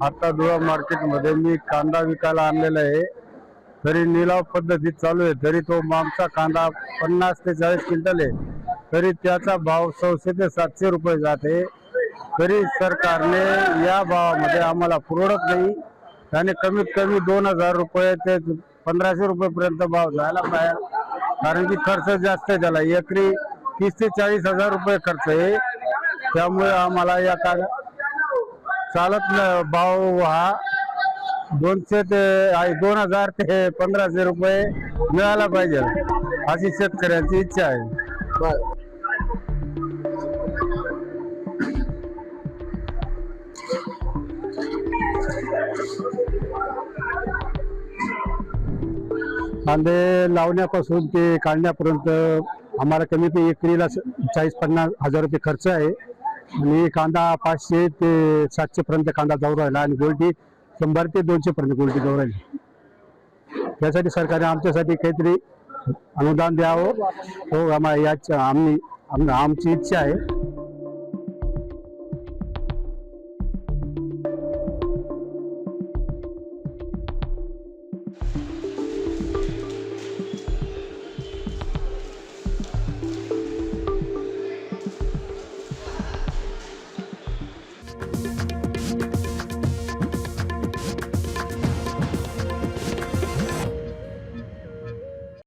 आता धुळा मार्केटमध्ये मी कांदा विकायला आणलेला आहे, तरी निलाव पद्धतीत चालू आहे। तरी तो आमचा कांदा 50 ते 40 क्विंटल आहे, तरी त्याचा भाव 600 ते 700 रुपये जाते। तरी सरकारने या भावामध्ये आम्हाला पुरवत नाही, त्याने कमीत कमी 2000 रुपये ते 1500 रुपयेपर्यंत भाव जायला पाहिजे, कारण की खर्च जास्त आहे त्याला। एकरी 30 ते 40 हजार रुपये खर्च आहे, त्यामुळे आम्हाला या चालत भाव हा 200 ते 2000 ते 1500 रुपये मिळाला पाहिजे, अशी शेतकऱ्यांची इच्छा आहे। कांदे लावण्यापासून ते काढण्यापर्यंत आम्हाला कमीत कमी एकरीला 40-50 हजार रुपये खर्च आहे, आणि कांदा 500 ते 700 पर्यंत कांदा जाऊ राहिला, आणि गोल्टी 100 ते 200 पर्यंत गोल्टी जाऊ राहिली। त्यासाठी सरकारने आमच्यासाठी काहीतरी अनुदान द्यावं, हो आम्हाला आमची इच्छा आहे।